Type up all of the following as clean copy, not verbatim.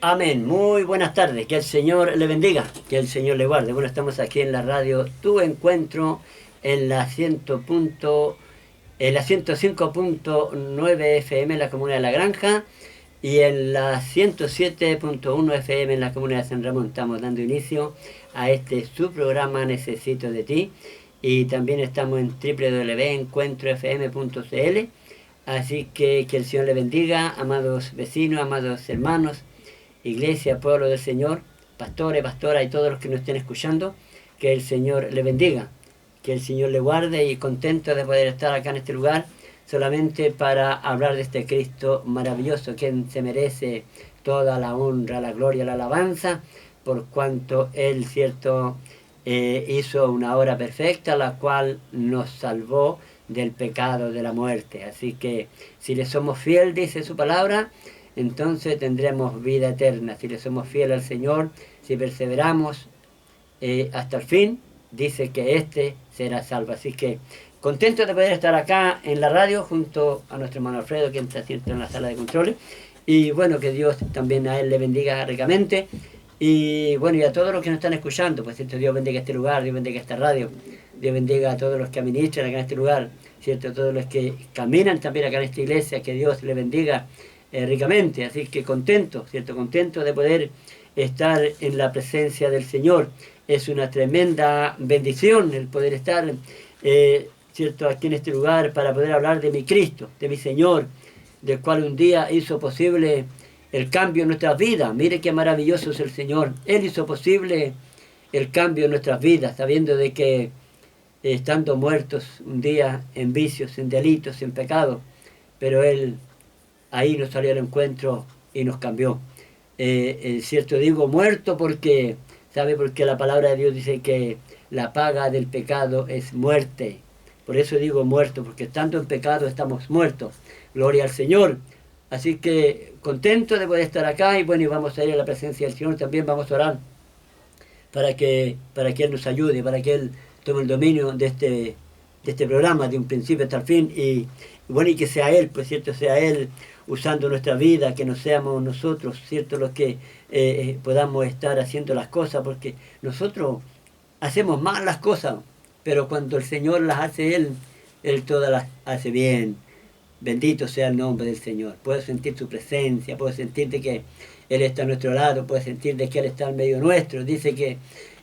Amén. Muy buenas tardes. Que el Señor le bendiga, que el Señor le guarde. Bueno, estamos aquí en la radio Tu Encuentro en la 105.9 FM en la Comuna de La Granja y en la 107.1 FM en la Comuna de San Ramón. Estamos dando inicio a este su programa Necesito de Ti, y también estamos en www.encuentrofm.cl. Así que el Señor le bendiga, amados vecinos, amados hermanos, iglesia, pueblo del Señor, pastores, pastoras y todos los que nos estén escuchando. Que el Señor le bendiga, que el Señor le guarde, y contento de poder estar acá en este lugar solamente para hablar de este Cristo maravilloso, quien se merece toda la honra, la gloria, la alabanza, por cuanto Él, cierto, hizo una obra perfecta, la cual nos salvó del pecado, de la muerte. Así que si le somos fiel, dice su palabra, entonces tendremos vida eterna. Si le somos fieles al Señor, si perseveramos hasta el fin, dice que éste será salvo. Así que contento de poder estar acá en la radio junto a nuestro hermano Alfredo, quien está siempre en la sala de controles. Y bueno, que Dios también a él le bendiga ricamente. Y bueno, y a todos los que nos están escuchando, pues cierto, Dios bendiga este lugar, Dios bendiga esta radio, Dios bendiga a todos los que administran acá en este lugar, cierto, a todos los que caminan también acá en esta iglesia, que Dios le bendiga ricamente. Así que contento, cierto, contento de poder estar en la presencia del Señor. Es una tremenda bendición el poder estar, cierto, aquí en este lugar para poder hablar de mi Cristo, de mi Señor, del cual un día hizo posible el cambio en nuestras vidas. Mire qué maravilloso es el Señor. Él hizo posible el cambio en nuestras vidas, sabiendo de que estando muertos un día en vicios, en delitos, en pecados, pero Él ahí nos salió al encuentro y nos cambió. Cierto, digo muerto porque, ¿sabe? Porque la palabra de Dios dice que la paga del pecado es muerte. Por eso digo muerto, porque estando en pecado estamos muertos. Gloria al Señor. Así que contento de poder estar acá, y bueno, y vamos a ir a la presencia del Señor. También vamos a orar para que Él nos ayude, para que Él tome el dominio de este programa, de un principio hasta el fin, y bueno, y que sea Él, pues cierto, sea Él usando nuestra vida, que no seamos nosotros, cierto, los que podamos estar haciendo las cosas, porque nosotros hacemos mal las cosas, pero cuando el Señor las hace Él todas las hace bien. Bendito sea el nombre del Señor. Puedo sentir su presencia, puedo sentir de que Él está a nuestro lado, puedo sentir de que Él está en medio nuestro. Dice que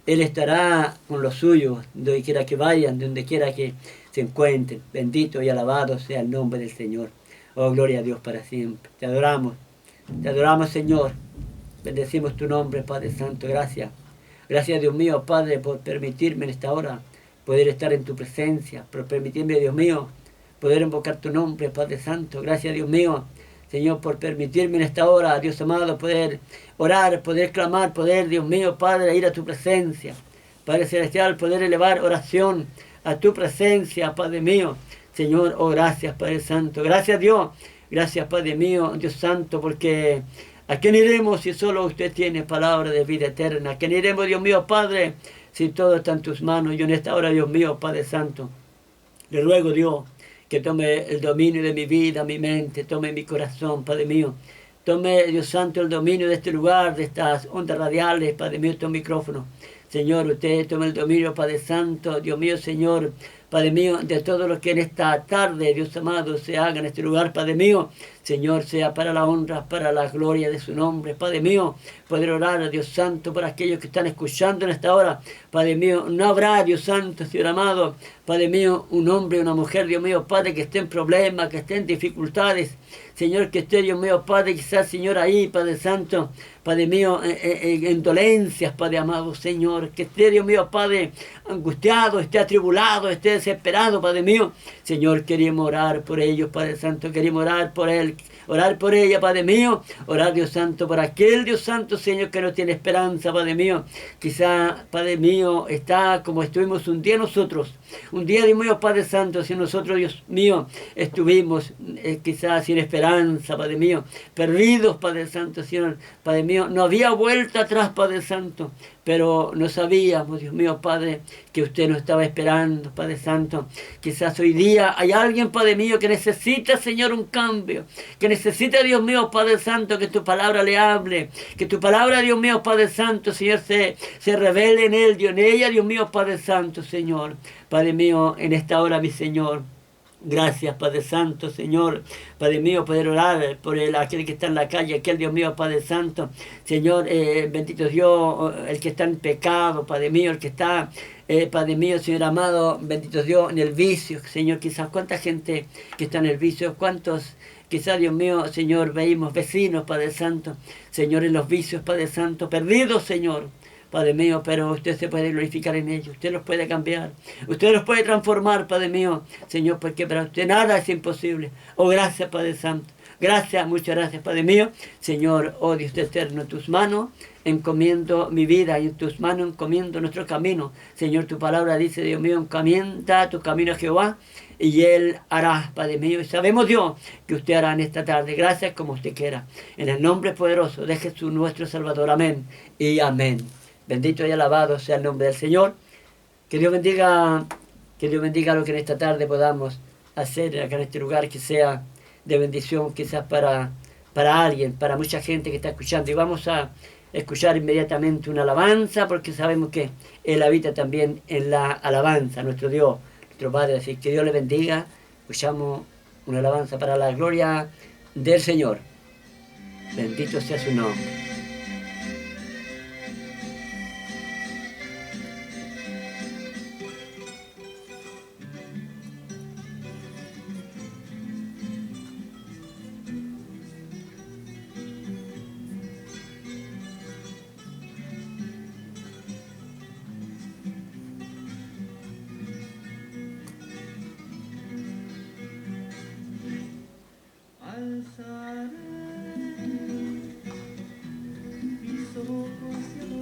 Él estará con los suyos, donde quiera que vayan, donde quiera que se encuentren. Bendito y alabado sea el nombre del Señor. Oh, gloria a Dios para siempre. Te adoramos, Señor. Bendecimos tu nombre, Padre Santo. Gracias. Gracias, Dios mío, Padre, por permitirme en esta hora poder estar en tu presencia, por permitirme, Dios mío, poder invocar tu nombre, Padre Santo. Gracias, Dios mío, Señor, por permitirme en esta hora, Dios amado, poder orar, poder clamar, poder, Dios mío, Padre, ir a tu presencia. Padre Celestial, poder elevar oración a tu presencia, Padre mío. Señor, oh, gracias, Padre Santo. Gracias, Dios. Gracias, Padre mío, Dios Santo, porque ¿a quién iremos si solo usted tiene palabra de vida eterna? ¿A quién iremos, Dios mío, Padre, si todo está en tus manos? Yo en esta hora, Dios mío, Padre Santo, le ruego, Dios, que tome el dominio de mi vida, mi mente, tome mi corazón, Padre mío. Tome, Dios Santo, el dominio de este lugar, de estas ondas radiales, Padre mío, estos micrófonos. Señor, usted tome el dominio, Padre Santo, Dios mío, Señor, Padre mío, de todo lo que en esta tarde, Dios amado, se haga en este lugar, Padre mío. Señor, sea para la honra, para la gloria de su nombre, Padre mío. Poder orar a Dios Santo por aquellos que están escuchando en esta hora, Padre mío. No habrá, Dios Santo, Señor amado, Padre mío, un hombre, una mujer, Dios mío, Padre, que esté en problemas, que esté en dificultades. Señor, que esté, Dios mío, Padre, quizás, Señor, ahí, Padre Santo, Padre mío, en dolencias, Padre amado, Señor, que esté, Dios mío, Padre, angustiado, esté atribulado, esté desesperado, Padre mío. Señor, queremos orar por ellos, Padre Santo, queremos orar por él, orar por ella, Padre mío, orar, Dios Santo, por aquel, Dios Santo, Señor, que no tiene esperanza, Padre mío. Quizá, Padre mío, está como estuvimos un día nosotros, un día, Dios mío, Padre Santo, si nosotros, Dios mío, estuvimos quizás sin esperanza, Padre mío, perdidos, Padre Santo, Señor, Padre mío, no había vuelta atrás, Padre Santo, pero no sabíamos, Dios mío, Padre, que usted nos estaba esperando, Padre Santo. Quizás hoy día hay alguien, Padre mío, que necesita, Señor, un cambio, que necesita, Dios mío, Padre Santo, que tu palabra le hable, que tu palabra, Dios mío, Padre Santo, Señor, se revele en él, Dios, en ella, Dios mío, Padre Santo, Señor. Padre mío, en esta hora, mi Señor. Gracias, Padre Santo, Señor. Padre mío, poder orar por aquel que está en la calle, aquel Dios mío, Padre Santo. Señor, bendito Dios, el que está en pecado, Padre mío, el que está, Padre mío, Señor amado, bendito Dios, en el vicio. Señor, quizás cuánta gente que está en el vicio, cuántos, quizás, Dios mío, Señor, veímos vecinos, Padre Santo, Señor, en los vicios, Padre Santo, perdidos, Señor. Padre mío, pero usted se puede glorificar en ellos, usted los puede cambiar, usted los puede transformar, Padre mío, Señor, porque para usted nada es imposible. Oh, gracias, Padre Santo, gracias, muchas gracias, Padre mío. Señor, oh Dios eterno, en tus manos encomiendo mi vida y en tus manos encomiendo nuestro camino. Señor, tu palabra dice, Dios mío, encomienda tu camino a Jehová y Él hará, Padre mío. Y sabemos, Dios, que usted hará en esta tarde. Gracias como usted quiera. En el nombre poderoso de Jesús nuestro Salvador. Amén y amén. Bendito y alabado sea el nombre del Señor. Que Dios bendiga lo que en esta tarde podamos hacer acá en este lugar, que sea de bendición quizás para alguien, para mucha gente que está escuchando. Y vamos a escuchar inmediatamente una alabanza, porque sabemos que Él habita también en la alabanza, nuestro Dios, nuestro Padre. Así que Dios le bendiga. Escuchamos una alabanza para la gloria del Señor. Bendito sea su nombre.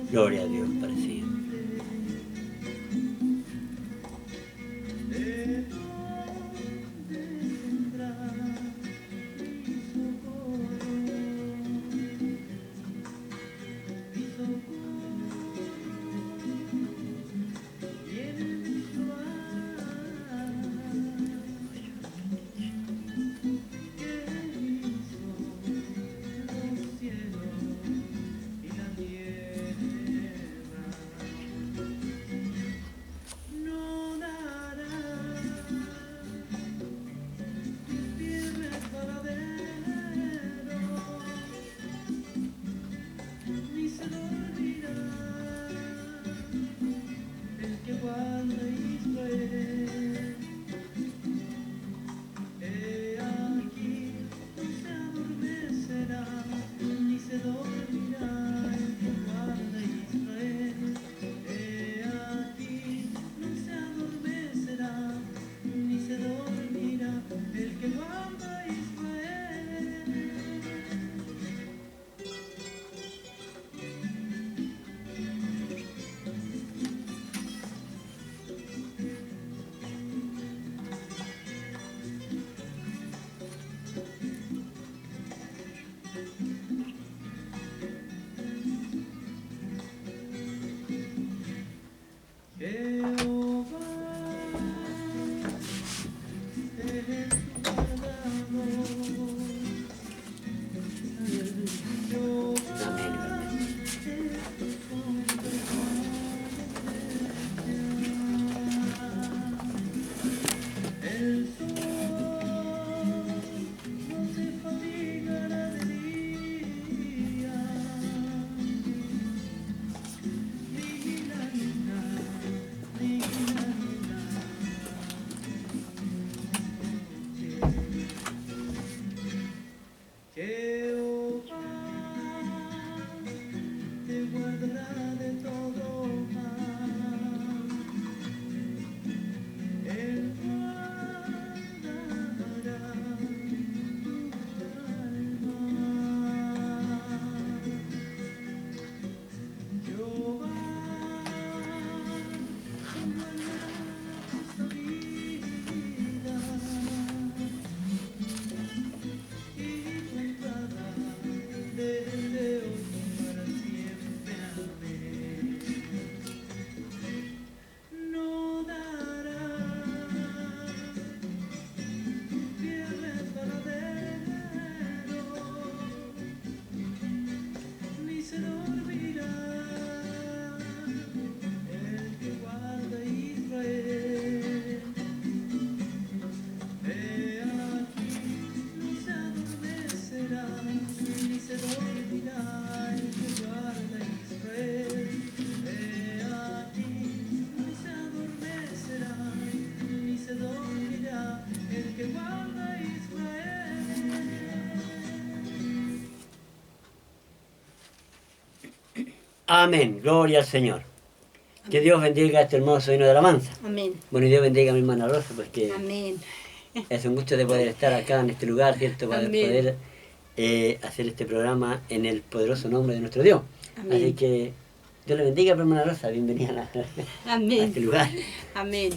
Gloria a Dios para siempre. Amén. Gloria al Señor. Que Dios bendiga este hermoso himno de alabanza. Amén. Bueno, y Dios bendiga a mi hermana Rosa, porque Amén. es un gusto de poder estar acá en este lugar, ¿cierto? Para Amén. poder hacer este programa en el poderoso nombre de nuestro Dios. Amén. Así que Dios le bendiga, hermana Rosa. Bienvenida Amén. a este lugar. Amén.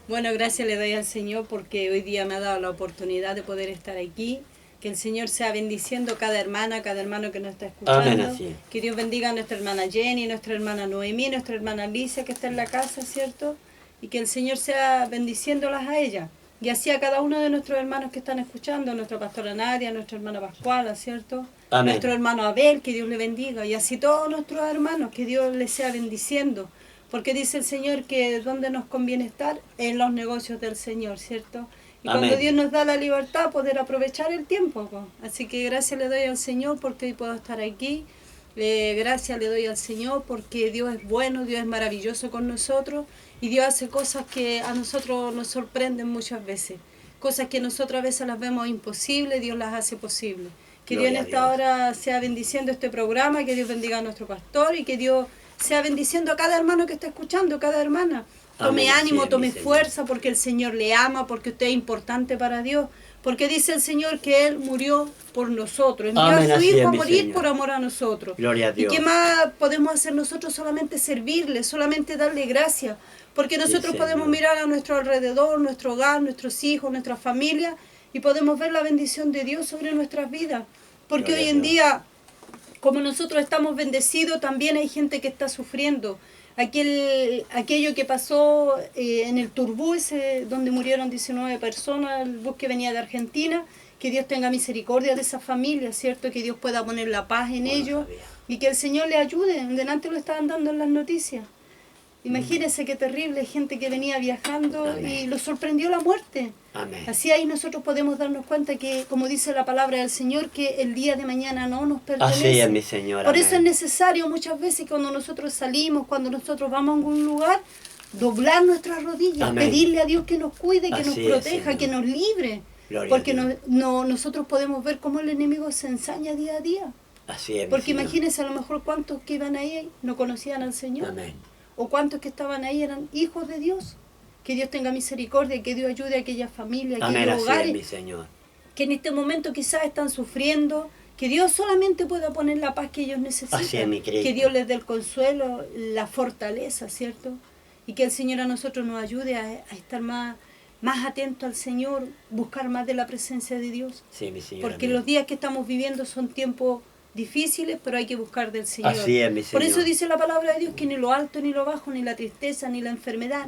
Bueno, gracias le doy al Señor porque hoy día me ha dado la oportunidad de poder estar aquí. Que el Señor sea bendiciendo cada hermana, cada hermano que nos está escuchando. Amén, así es. Que Dios bendiga a nuestra hermana Jenny, nuestra hermana Noemí, nuestra hermana Alicia que está en la casa, ¿cierto? Y que el Señor sea bendiciéndolas a ellas. Y así a cada uno de nuestros hermanos que están escuchando, nuestra pastora Nadia, nuestra hermana Pascuala, ¿cierto? Amén. Nuestro hermano Abel, que Dios le bendiga. Y así todos nuestros hermanos, que Dios les sea bendiciendo. Porque dice el Señor que donde nos conviene estar, en los negocios del Señor, ¿cierto? Y Amén. cuando Dios nos da la libertad, poder aprovechar el tiempo. Po. Así que gracias le doy al Señor porque hoy puedo estar aquí. Gracias le doy al Señor porque Dios es bueno, Dios es maravilloso con nosotros. Y Dios hace cosas que a nosotros nos sorprenden muchas veces. Cosas que nosotros a veces las vemos imposibles, Dios las hace posibles. Que Gloria Dios a en esta Dios. hora sea bendiciendo este programa, que Dios bendiga a nuestro pastor y que Dios sea bendiciendo a cada hermano que está escuchando, cada hermana. Tome Amén, así ánimo, es, tome mi Señor. fuerza porque el Señor le ama, porque usted es importante para Dios. Porque dice el Señor que Él murió por nosotros, envió Amén, a su así Hijo es, a mi morir Señor. por amor a nosotros. Gloria a Dios. ¿Y qué más podemos hacer nosotros? Solamente servirle, solamente darle gracias. Porque nosotros Sí, podemos Señor. mirar a nuestro alrededor, nuestro hogar, nuestros hijos, nuestra familia, y podemos ver la bendición de Dios sobre nuestras vidas. Porque Gloria hoy a en Dios. día, como nosotros estamos bendecidos, también hay gente que está sufriendo. Aquello que pasó en el Turbú, ese, donde murieron 19 personas, el bus que venía de Argentina, que Dios tenga misericordia de esa familia, ¿cierto? Que Dios pueda poner la paz en No lo ellos sabía. y que el Señor le ayude. Delante lo estaban dando en las noticias. Imagínense qué terrible, gente que venía viajando Amén. y lo sorprendió la muerte. Amén. Así ahí nosotros podemos darnos cuenta que, como dice la palabra del Señor, que el día de mañana no nos pertenece. Así es, mi Señor. Por eso es Amén. necesario muchas veces cuando nosotros salimos, cuando nosotros vamos a algún lugar, doblar nuestras rodillas, Amén. pedirle a Dios que nos cuide, que nos Así es, proteja, Señor. que nos libre. Gloria a Porque Dios. nosotros podemos ver cómo el enemigo se ensaña día a día. Así es, mi Porque Señor. imagínense a lo mejor cuántos que iban ahí no conocían al Señor. Amén. O cuántos que estaban ahí eran hijos de Dios. Que Dios tenga misericordia, que Dios ayude a aquellas familias, a Amén, aquellos así es, hogares mi Señor. que en este momento quizás están sufriendo, que Dios solamente pueda poner la paz que ellos necesitan, Así es, mi Cristo. que Dios les dé el consuelo, la fortaleza, ¿cierto? Y que el Señor a nosotros nos ayude a estar más atentos al Señor, buscar más de la presencia de Dios, Sí, mi Señor. porque amén. los días que estamos viviendo son tiempos difíciles, pero hay que buscar del Señor. Así es, mi Por eso Señor. dice la palabra de Dios que ni lo alto, ni lo bajo, ni la tristeza, ni la enfermedad,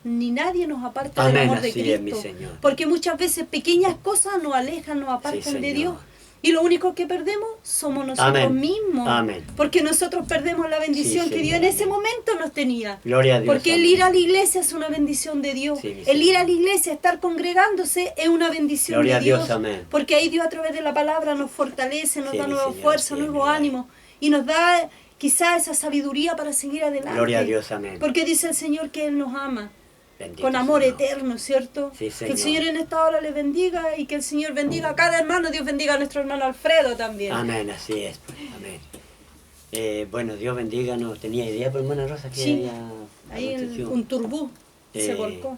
nadie nos aparta del Amén, amor de así Cristo. es, mi Señor. Porque muchas veces pequeñas cosas nos alejan, nos apartan Sí, de Señor. Dios. Y lo único que perdemos somos nosotros Amén. mismos. Amén. Porque nosotros perdemos la bendición Sí, que Dios Señor, en ese amén. momento nos tenía. Gloria a Dios. Porque el amén. ir a la iglesia es una bendición de Dios. Sí, mi El Señor. ir a la iglesia, estar congregándose es una bendición Gloria de a Dios, Dios. amén. Porque ahí Dios a través de la palabra nos fortalece, nos Sí, da mi nueva Señor, fuerza, sí, nuevo mi ánimo. Y nos da quizás esa sabiduría para seguir adelante. Gloria a Dios, amén. Porque dice el Señor que Él nos ama. Bendito Con amor Señor. eterno, ¿cierto? Sí, Que el Señor. Señor en esta hora le bendiga y que el Señor bendiga a cada hermano. Dios bendiga a nuestro hermano Alfredo también. Amén, así es. pues, amén. Bueno, Dios bendiga. No tenía idea, por hermana Rosa, que Sí. había Ahí acontecido. un turbú se Eh, volcó.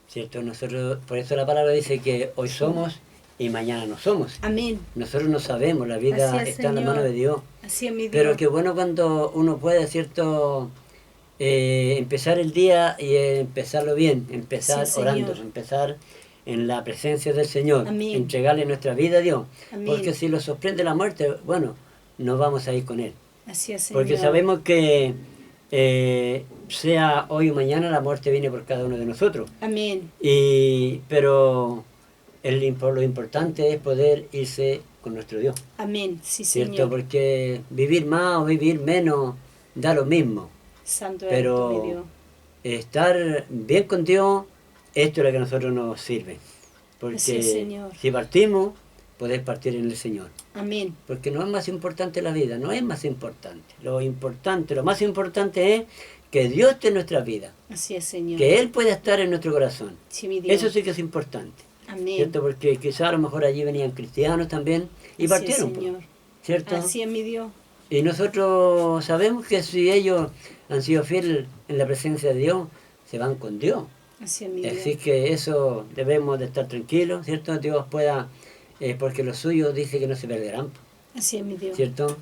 Cierto, nosotros, por eso la palabra dice que hoy somos y mañana no somos. Amén. Nosotros no sabemos, la vida Así es, está en la Señor. mano de Dios. Así es mi Dios. Pero qué bueno cuando uno puede, ¿cierto? Empezar el día y empezarlo bien, empezar Sí, orando, Señor. empezar en la presencia del Señor, Amén. entregarle nuestra vida a Dios. Amén. Porque si lo sorprende la muerte, bueno, no vamos a ir con Él. Así es, Señor. Porque sabemos que sea hoy o mañana, la muerte viene por cada uno de nosotros. Amén. Pero lo importante es poder irse con nuestro Dios, Amén. Sí, ¿cierto? Señor. Porque vivir más o vivir menos da lo mismo. Santo es Pero mi Dios. estar bien con Dios, esto es lo que a nosotros nos sirve. Porque Así es, Señor. si partimos, podés partir en el Señor. Amén. Porque no es más importante la vida, no es más importante. Lo más importante es que Dios esté en nuestra vida, Así es, Señor. que Él pueda estar en nuestro corazón. Sí, mi Dios. Eso sí que es importante, Amén. ¿cierto? Porque quizás a lo mejor allí venían cristianos también y Así es, partieron, pues, Señor. ¿cierto? Así es, mi Dios. Y nosotros sabemos que si ellos han sido fieles en la presencia de Dios, se van con Dios. Así es, mi Dios. Así que eso debemos de estar tranquilos, ¿cierto? Dios pueda, porque los suyos dice que no se perderán, Así es, mi Dios. ¿cierto?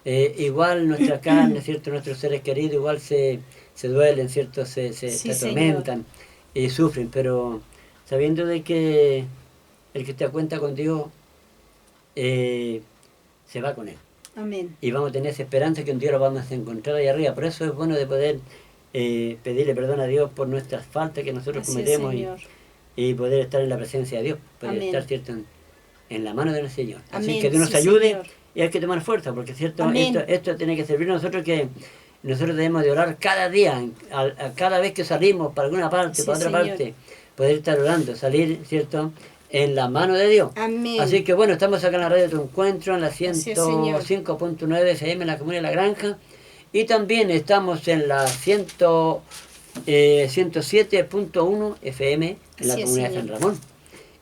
Igual nuestra carne, ¿cierto? Nuestros seres queridos igual se duelen, ¿cierto? Se Sí, atormentan y sufren, pero sabiendo de que el que te cuenta con Dios se va con Él. Amén. Y vamos a tener esa esperanza que un día lo vamos a encontrar ahí arriba. Por eso es bueno de poder pedirle perdón a Dios por nuestras faltas que nosotros Así es, cometemos Señor. y poder estar en la presencia de Dios, poder Amén. estar, ¿cierto? En la mano del Señor. Así Amén, que Dios nos sí, ayude Señor. y hay que tomar fuerza, porque cierto, Amén. esto tiene que servir a nosotros, que nosotros debemos de orar cada día, cada vez que salimos para alguna parte, Sí, para otra Señor. parte, poder estar orando, salir, ¿cierto? En la mano de Dios. Amén. Así que bueno, estamos acá en la radio de Tu Encuentro, en la Así es, Señor. 105.9 FM, en la Comunidad de La Granja, y también estamos en la 107.1 FM, en la Así es, Comunidad de Señor. San Ramón.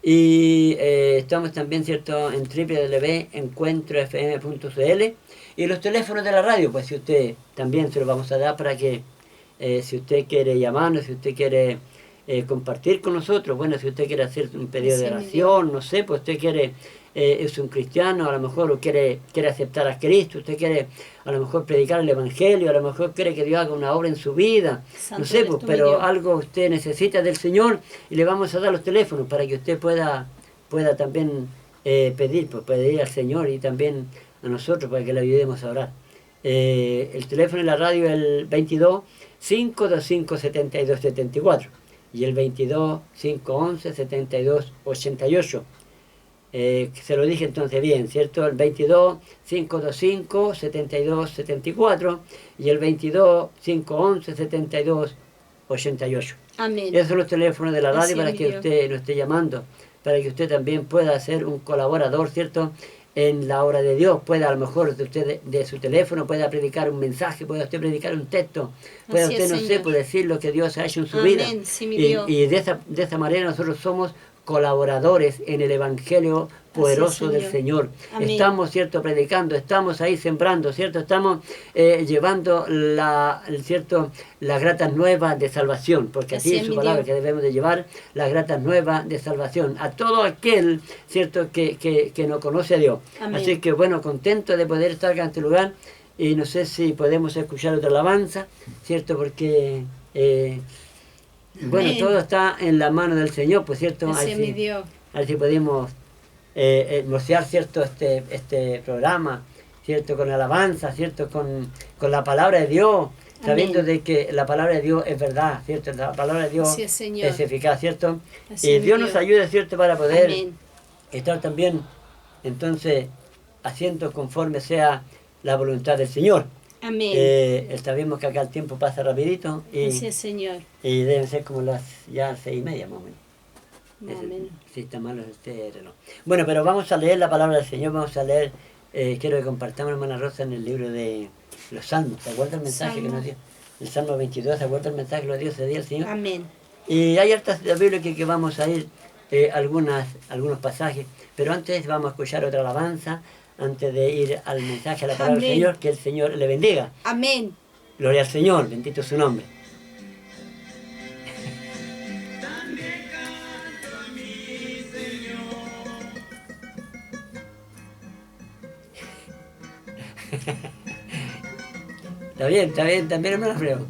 Y estamos también, ¿cierto?, en www.encuentrofm.cl, y los teléfonos de la radio, pues si usted también se los vamos a dar para que si usted quiere llamarnos, si usted quiere compartir con nosotros, bueno, si usted quiere hacer un pedido de Sí, mi oración, no sé, pues usted quiere, es un cristiano, a lo mejor o quiere aceptar a Cristo, usted quiere a lo mejor predicar el Evangelio, a lo mejor quiere que Dios haga una obra en su vida, Santo no sé, eres pues, tú, mi pero Dios. algo usted necesita del Señor y le vamos a dar los teléfonos para que usted pueda también pedir al Señor y también a nosotros para que le ayudemos a orar. El teléfono de la radio es el 22 525 7274 y el 22 511 72 88. Se lo dije entonces bien, ¿cierto? El 22 525 72 74 y el 22 511 72 88. Amén. Esos son los teléfonos de la radio Así es, para mi que Dios. usted nos esté llamando, para que usted también pueda ser un colaborador, ¿cierto?, en la obra de Dios. Pueda a lo mejor de usted de su teléfono, pueda predicar un mensaje, pueda usted predicar un texto, pueda Así usted, es, no sé, Señor. pues decir lo que Dios ha hecho en su Amén, vida. sí, mi Y, Dios. y de esa manera nosotros somos colaboradores en el Evangelio poderoso del Señor. Amén. Estamos, ¿cierto?, predicando, estamos ahí sembrando, ¿cierto? Estamos llevando ¿cierto?, las gratas nuevas de salvación, porque Así así es, es su mi palabra, Dios. que debemos de llevar las gratas nuevas de salvación a todo aquel, ¿cierto?, que no conoce a Dios. Amén. Así que bueno, contento de poder estar acá en este lugar, y no sé si podemos escuchar otra alabanza, ¿cierto?, porque bueno, Amén. todo está en la mano del Señor, pues, ¿cierto? Así Ahí es, sí- mi Dios. a ver si podemos mostrar, ¿cierto?, este programa, ¿cierto?, con alabanza, ¿cierto?, con la palabra de Dios, sabiendo Amén. de que la palabra de Dios es verdad, ¿cierto? La palabra de Dios Así es, Señor. es eficaz, ¿cierto? Así Y es, mi Dios nos Dios. ayude, ¿cierto?, para poder Amén. estar también, entonces, haciendo conforme sea la voluntad del Señor. Amén. Sabemos que acá el tiempo pasa rapidito Así es, Señor. y deben ser como las ya 6:30 más o menos. Amén. Si está malo este reloj. Bueno, pero vamos a leer la palabra del Señor, vamos a leer, quiero que compartamos, hermana Rosa, en el libro de los Salmos. ¿Se acuerda el mensaje que nos dio? El Salmo 22, ¿se acuerda el mensaje que nos dio ese día el Señor? Amén. Y hay hartas de la Biblia que vamos a ir, algunos pasajes, pero antes vamos a escuchar otra alabanza, antes de ir al mensaje, a la palabra del Amén. Señor, que el Señor le bendiga. Amén. Gloria al Señor, bendito es su nombre. Está bien, también hermano Alfredo.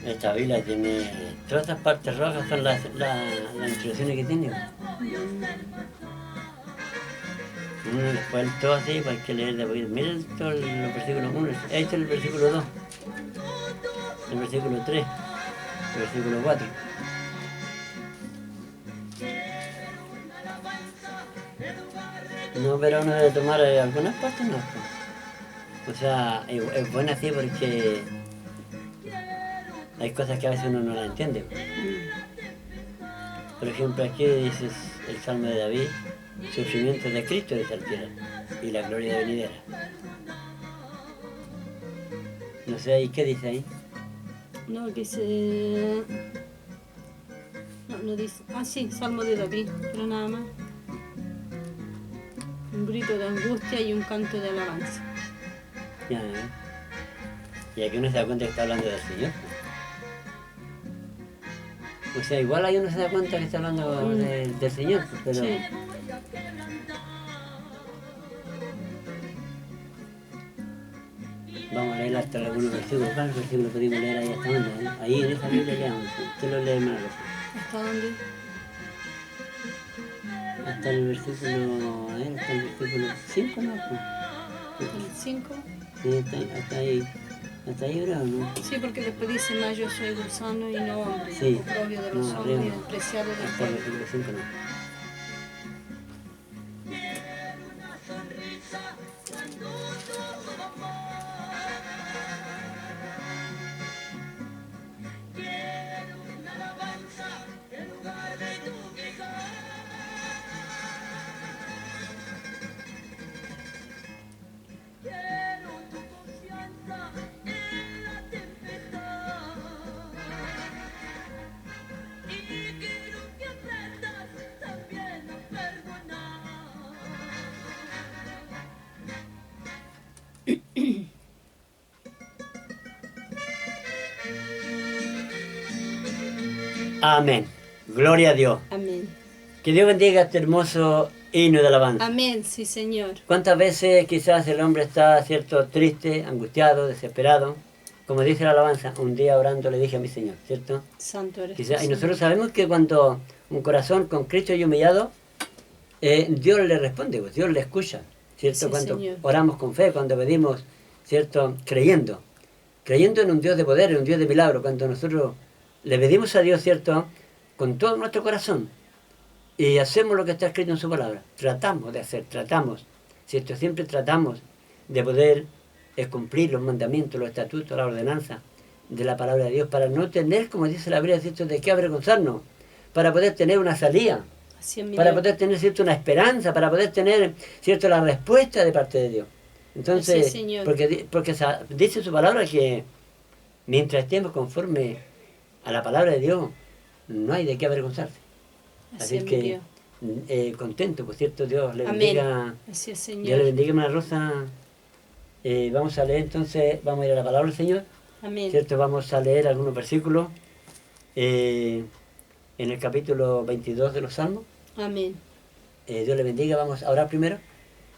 Esta Biblia tiene todas estas partes rojas, son las instrucciones que tiene. Después todo así, para que leer de poquito. Miren todos los versículos 1, ahí está el versículo 2, el versículo 3, el versículo 4. No, pero uno debe tomar algunas partes, no. O sea, es buena así porque hay cosas que a veces uno no las entiende. Por ejemplo, aquí dice el Salmo de David, sufrimiento de Cristo desaltera y la gloria venidera. No sé, ¿y qué dice ahí? No, dice... No dice... Ah, sí, Salmo de David, pero nada más. Un grito de angustia y un canto de alabanza. Ya, y aquí uno se da cuenta que está hablando del Señor. O sea, igual ahí uno se da cuenta que está hablando del Señor, pero... Sí. Vamos a leer hasta algunos versículos. ¿Cuál versículo podemos leer ahí hasta dónde? Ahí en esa Biblia leamos. Usted lo lee más. ¿Hasta dónde? Hasta el versículo... A ver, hasta el versículo 5, ¿no? ¿El 5? Sí, hasta ahí. Hasta ahí, ¿verdad o no? Sí, porque después dice más yo soy gusano y no hombre, Sí. oprobio de los No, hombres y arriba. despreciado del Hasta el pueblo. versículo 5, no. Amén. Gloria a Dios. Amén. Que Dios bendiga este hermoso himno de alabanza. Amén, sí, Señor. ¿Cuántas veces quizás el hombre está, cierto, triste, angustiado, desesperado? Como dice la alabanza, un día orando le dije a mi Señor, ¿cierto? Santo eres tú, Quizás, y Señor. nosotros sabemos que cuando un corazón con Cristo y humillado, Dios le responde, pues, Dios le escucha, ¿cierto? Sí, Cuando Señor. oramos con fe, cuando pedimos, ¿cierto? Creyendo en un Dios de poder, en un Dios de milagro, cuando nosotros le pedimos a Dios, ¿cierto? Con todo nuestro corazón y hacemos lo que está escrito en su palabra. Tratamos de hacer, ¿cierto? Siempre tratamos de poder cumplir los mandamientos, los estatutos, la ordenanza de la palabra de Dios para no tener, como dice la Biblia, ¿cierto? De qué avergonzarnos, para poder tener una salida, Así es, mi para Dios. poder tener, ¿cierto? Una esperanza, para poder tener, ¿cierto? La respuesta de parte de Dios. Entonces, Así es, Señor. porque dice su palabra que mientras estemos conforme a la palabra de Dios, no hay de qué avergonzarse. Así Así es, mi que, Dios. contento, por cierto, Dios le Amén. bendiga. Así es, Dios le Señor. bendiga, hermana Rosa. Vamos a leer entonces, vamos a ir a la palabra del Señor, Amén. ¿cierto? Vamos a leer algunos versículos en el capítulo 22 de los Salmos. Amén. Dios le bendiga, vamos a orar primero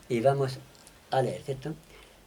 y vamos a leer, ¿cierto?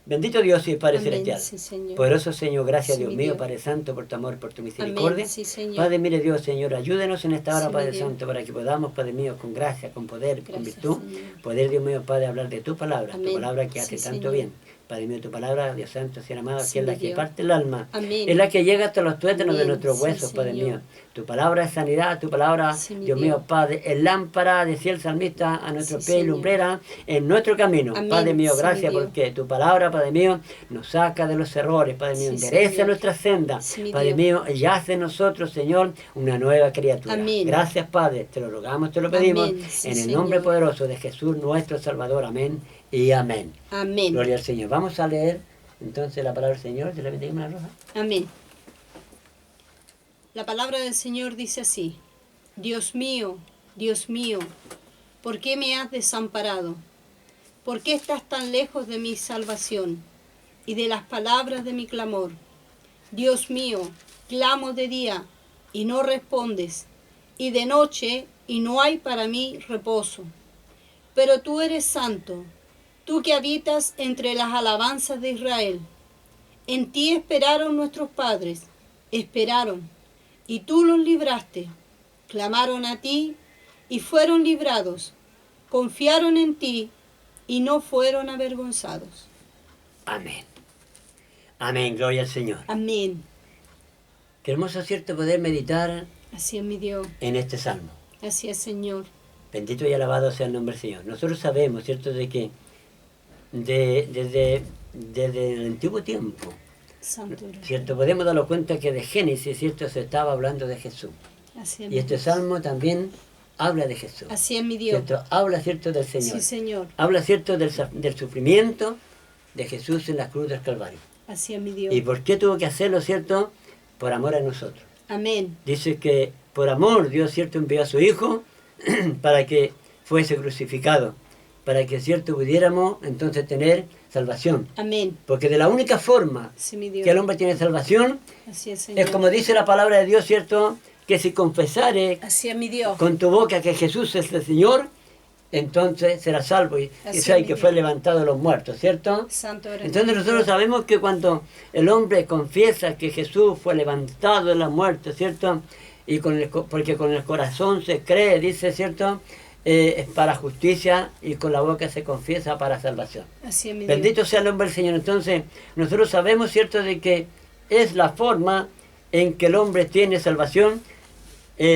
Bendito Dios y Padre Amén, Celestial. sí, Señor. Poderoso Señor, gracias Sí, Dios mi mío, Dios. Padre Santo, por tu amor, por tu misericordia. Amén, sí, Señor. Padre, mire Dios, Señor, ayúdenos en esta hora, Sí, Padre mi Dios. Santo, para que podamos, Padre mío, con gracia, con poder, con Gracias, virtud, Señor. poder, Dios mío, Padre, hablar de tu palabra que hace Sí, tanto Señor. bien. Padre mío, tu palabra, Dios Santo, Señor amado, Sí, que es la mi que Dios. parte el alma, Amén. es la que llega hasta los tuétanos de Amén. nuestros Sí, huesos, Padre Señor. mío. Tu palabra es sanidad, tu palabra, Sí, mi Dios mío, Dios. Padre, es lámpara, decía el salmista, a nuestro Sí, pie y Señor. lumbrera en nuestro camino. Amén. Padre mío, Sí, mi gracias Dios. porque tu palabra, Padre mío, nos saca de los errores, Padre mío, Sí, endereza Señor. nuestra senda, Sí, mi Padre Dios. mío, y hace en nosotros, Señor, una nueva criatura. Amén. Gracias, Padre, te lo rogamos, te lo pedimos, Amén. Sí, en el Señor. nombre poderoso de Jesús, nuestro Salvador. Amén y amén. Amén. Gloria al Señor. Vamos a leer entonces la palabra del Señor. ¿Se la bendiga, hermana Rosa? Amén. La palabra del Señor dice así: Dios mío, ¿por qué me has desamparado? ¿Por qué estás tan lejos de mi salvación y de las palabras de mi clamor? Dios mío, clamo de día y no respondes, y de noche y no hay para mí reposo. Pero tú eres santo, tú que habitas entre las alabanzas de Israel. En ti esperaron nuestros padres, esperaron, y tú los libraste. Clamaron a ti y fueron librados. Confiaron en ti y no fueron avergonzados. Amén. Amén, gloria al Señor. Amén. Qué hermoso, ¿cierto?, poder meditar Así es mi Dios. en este salmo. Así es, Señor. Bendito y alabado sea el nombre del Señor. Nosotros sabemos, ¿cierto?, de que desde el antiguo tiempo, Santo eres tú. ¿cierto?, podemos darnos cuenta que de Génesis, ¿cierto?, se estaba hablando de Jesús. Así es, Y este mi Dios. salmo también habla de Jesús. Así es mi Dios. ¿Cierto? Habla, ¿cierto?, del Señor. Sí, Señor. Habla, ¿cierto?, del sufrimiento de Jesús en la cruz del Calvario. Así es mi Dios. ¿Y por qué tuvo que hacerlo, ¿cierto? Por amor a nosotros. Amén. Dice que por amor Dios, ¿cierto?, envió a su Hijo para que fuese crucificado, para que, ¿cierto?, pudiéramos entonces tener salvación. Amén. Porque de la única forma Así mi Dios. que el hombre tiene salvación Así es, Señor. es como dice la palabra de Dios, ¿cierto?, que si confesare Así es mi Dios. con tu boca que Jesús es el Señor, entonces serás salvo. Y Así sabe es, que mi fue Dios. levantado de los muertos, ¿cierto? Santo eres Entonces tú, nosotros Dios. sabemos que cuando el hombre confiesa que Jesús fue levantado de la muerte, ¿cierto? Y porque con el corazón se cree, dice, ¿cierto? Es para justicia, y con la boca se confiesa para salvación. Así es mi Dios. Bendito sea el nombre del Señor. Entonces nosotros sabemos, ¿cierto?, de que es la forma en que el hombre tiene salvación,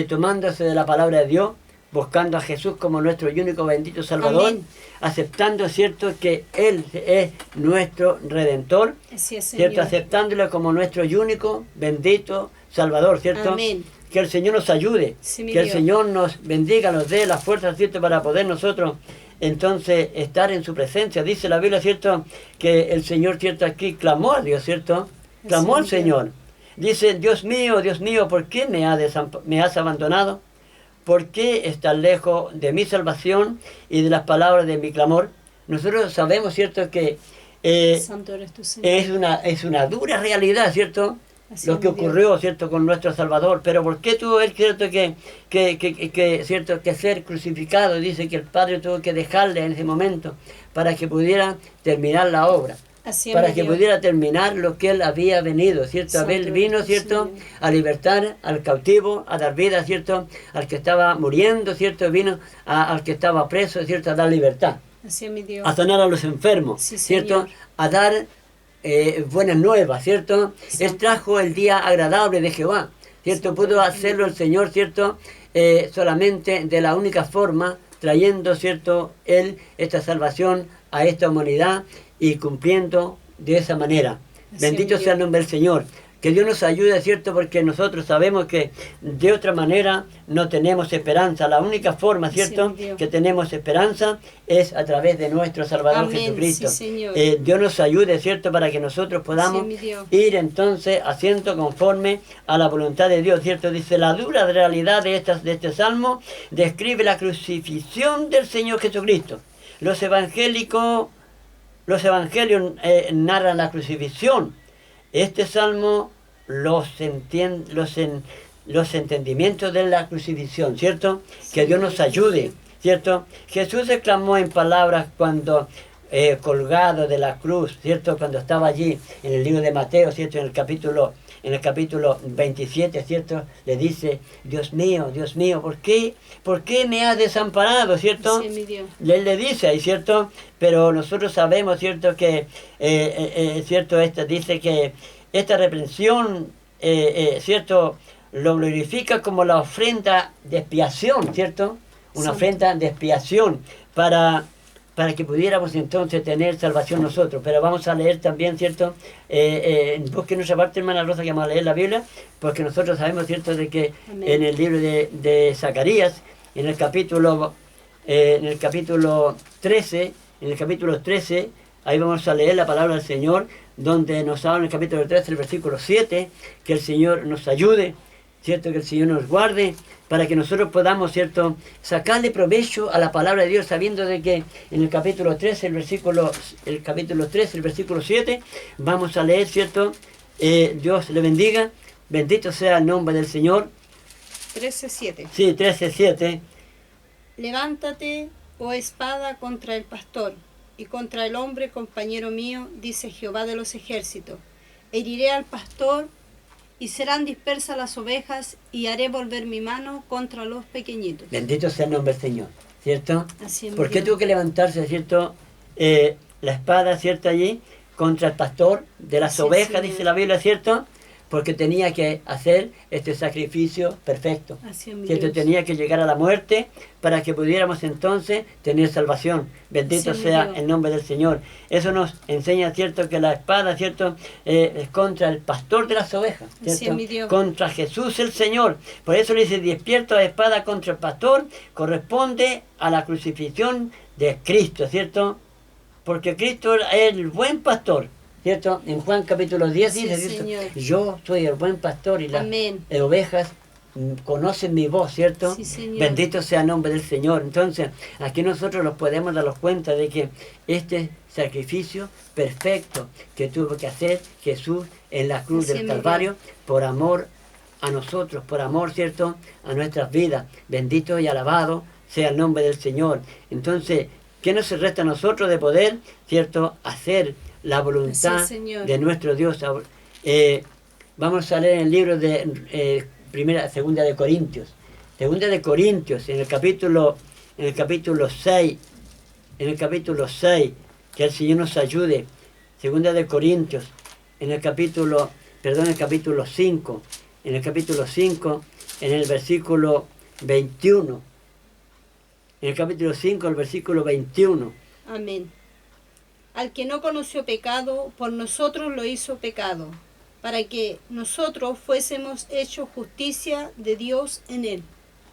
tomándose de la palabra de Dios, buscando a Jesús como nuestro único bendito Salvador, Amén. aceptando, ¿cierto?, que Él es nuestro Redentor, Así es, ¿cierto?, Señor. aceptándolo como nuestro único bendito Salvador, ¿cierto? Amén. Que el Señor nos ayude, Sí, mi que el Dios. Señor nos bendiga, nos dé la fuerza, ¿cierto?, para poder nosotros entonces estar en su presencia. Dice la Biblia, ¿cierto?, que el Señor, ¿cierto?, aquí clamó a Dios, ¿cierto? Clamó Así al es, mi Dios. Señor. Dice, Dios mío, ¿por qué me has abandonado? ¿Por qué estás lejos de mi salvación y de las palabras de mi clamor? Nosotros sabemos, ¿cierto?, que Santo eres tú, Señor. es una dura realidad, ¿cierto?, Así lo es, que mi Dios. ocurrió, ¿cierto?, con nuestro Salvador. Pero ¿por qué tuvo él, ¿cierto?, ¿cierto?, que ser crucificado? Dice que el Padre tuvo que dejarle en ese momento para que pudiera terminar la obra, Así es, para mi que Dios. pudiera terminar lo que él había venido, ¿cierto? Santo Él eres vino, tú, ¿cierto?, Señor. a libertar al cautivo, a dar vida, ¿cierto?, al que estaba muriendo, ¿cierto? Vino al que estaba preso, ¿cierto?, a dar libertad, Así es, mi Dios. a sanar a los enfermos, Sí, ¿cierto?, Señor. a dar buenas nuevas, ¿cierto? Sí. Él trajo el día agradable de Jehová, ¿cierto? Sí, Pudo sí. hacerlo el Señor, ¿cierto?, solamente de la única forma, trayendo, ¿cierto?, Él esta salvación a esta humanidad y cumpliendo de esa manera. Así Bendito es, mi sea el Dios. nombre del Señor. Que Dios nos ayude, ¿cierto? Porque nosotros sabemos que de otra manera no tenemos esperanza. La única forma, ¿cierto?, mi Dios. que tenemos esperanza es a través de nuestro Salvador Amén, Jesucristo. sí, Señor. Dios nos ayude, ¿cierto?, para que nosotros podamos mi Dios. ir entonces haciendo conforme a la voluntad de Dios, ¿cierto? Dice, la dura realidad de este salmo describe la crucifixión del Señor Jesucristo. Los evangelios narran la crucifixión. Este salmo los entendimientos de la crucifixión, ¿cierto? Que Dios nos ayude, ¿cierto? Jesús exclamó en palabras cuando colgado de la cruz, ¿cierto? Cuando estaba allí en el libro de Mateo, ¿cierto? En el capítulo 27, ¿cierto? Le dice, Dios mío, ¿por qué me has desamparado, ¿cierto? Así es, mi Dios. Él le dice ahí, ¿cierto? Pero nosotros sabemos, ¿cierto?, que, ¿cierto?, dice que esta reprensión, ¿cierto?, lo glorifica como la ofrenda de expiación, ¿cierto? Una Sí. ofrenda de expiación para que pudiéramos entonces tener salvación nosotros. Pero vamos a leer también, ¿cierto? Busque nuestra parte, hermana Rosa, que vamos a leer la Biblia, porque nosotros sabemos, ¿cierto?, de que Amén. en el libro de Zacarías, en el capítulo 13, ahí vamos a leer la palabra del Señor, donde nos habla en el capítulo 13, el versículo 7, que el Señor nos ayude, ¿cierto?, que el Señor nos guarde, para que nosotros podamos, ¿cierto?, sacarle provecho a la palabra de Dios, sabiendo de que en el capítulo 13, el versículo 7, vamos a leer, ¿cierto? Dios le bendiga, bendito sea el nombre del Señor. 13:7. Sí, 13:7. Levántate, oh espada, contra el pastor, y contra el hombre, compañero mío, dice Jehová de los ejércitos. Heriré al pastor y serán dispersas las ovejas y haré volver mi mano contra los pequeñitos. Bendito sea el nombre del Señor, ¿cierto? Así es, ¿Por qué mi tuvo que levantarse, cierto, la espada, cierto, allí contra el pastor de las Así es, ovejas, Señor. dice la Biblia, ¿cierto? Porque tenía que hacer este sacrificio perfecto, Así es, mi ¿cierto? Dios. Tenía que llegar a la muerte para que pudiéramos entonces tener salvación. Bendito Así es, mi sea Dios. el nombre del Señor. Eso nos enseña, ¿cierto? Que la espada, ¿cierto? Es contra el pastor de las ovejas, Así ¿cierto? es, mi Dios. Contra Jesús el Señor. Por eso le dice, despierto la espada contra el pastor, corresponde a la crucifixión de Cristo, ¿cierto? Porque Cristo es el buen pastor, ¿cierto? En Juan capítulo 10 Sí, dice, Señor. ¿cierto? Yo soy el buen pastor y las Amén. ovejas conocen mi voz, ¿cierto? Sí, Señor. Bendito sea el nombre del Señor. Entonces, aquí nosotros nos podemos dar cuenta de que este sacrificio perfecto que tuvo que hacer Jesús en la cruz Así es, del mi Calvario, por amor a nosotros, por amor, ¿cierto?, a nuestras vidas. Bendito y alabado sea el nombre del Señor. Entonces, ¿qué nos resta a nosotros de poder, ¿cierto?, hacer la voluntad Así es, Señor. de nuestro Dios? Vamos a leer el libro de segunda de Corintios. Segunda de Corintios, en el capítulo 6, que el Señor nos ayude. Segunda de Corintios, en el capítulo 5, en el versículo 21. En el capítulo 5, el versículo 21. Amén. Al que no conoció pecado, por nosotros lo hizo pecado, para que nosotros fuésemos hechos justicia de Dios en él.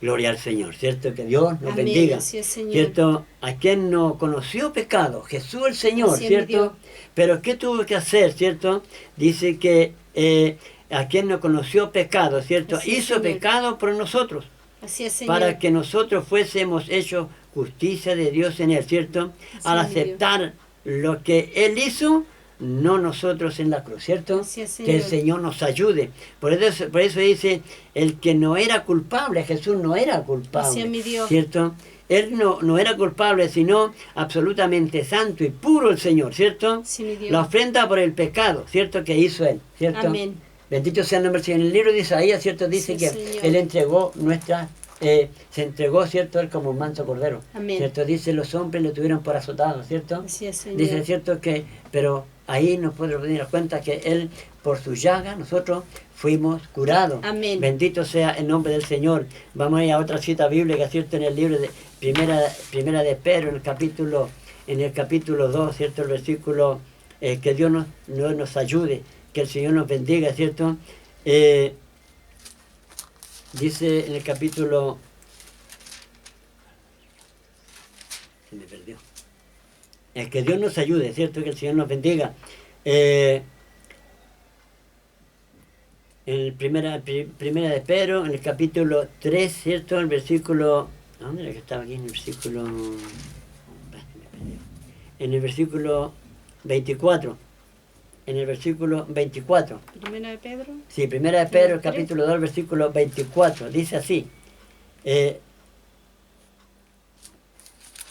Gloria al Señor, ¿cierto? Que Dios nos Amén, bendiga. así es, Señor. ¿Cierto? A quien no conoció pecado, Jesús el Señor, Así es, mi Dios. ¿cierto? Pero ¿qué tuvo que hacer, cierto? Dice que a quien no conoció pecado, ¿cierto? Así es, Hizo Señor. pecado por nosotros, Así es, Señor. para que nosotros fuésemos hechos justicia de Dios en él, ¿cierto? Así Al es, mi Dios. aceptar lo que Él hizo, no nosotros en la cruz, ¿cierto? Así es, Que el Señor. Señor nos ayude. Por eso dice, el que no era culpable, Jesús no era culpable, Así es, mi Dios. ¿cierto? Él no era culpable, sino absolutamente santo y puro el Señor, ¿cierto? Sí, mi Dios. La ofrenda por el pecado, ¿cierto? Que hizo Él, ¿cierto? Amén. Bendito sea el nombre del Señor. En el libro de Isaías, ¿cierto? Dice Sí, que Señor. Él entregó se entregó, ¿cierto? Él como un manso cordero, Amén. ¿cierto? Dice, los hombres lo tuvieron por azotado, ¿cierto? Así es, Señor. Dice, ¿cierto? Que, pero ahí nos podemos dar cuenta que Él, por su llaga, nosotros fuimos curados. Amén. Bendito sea el nombre del Señor. Vamos a ir a otra cita bíblica, ¿cierto? En el libro de primera de Pedro, en el capítulo 2, ¿cierto? El versículo, que Dios nos ayude, que el Señor nos bendiga, ¿cierto? Dice en el capítulo... Se me perdió. Que Dios nos ayude, ¿cierto? Que el Señor nos bendiga. En primera de Pedro, en el capítulo 3, ¿cierto? El versículo... ¿Dónde era que estaba aquí? En el versículo... En el versículo 24. En el versículo 24. Primera de Pedro. Sí, primera de Pedro, el 3. capítulo 2, versículo 24. Dice así.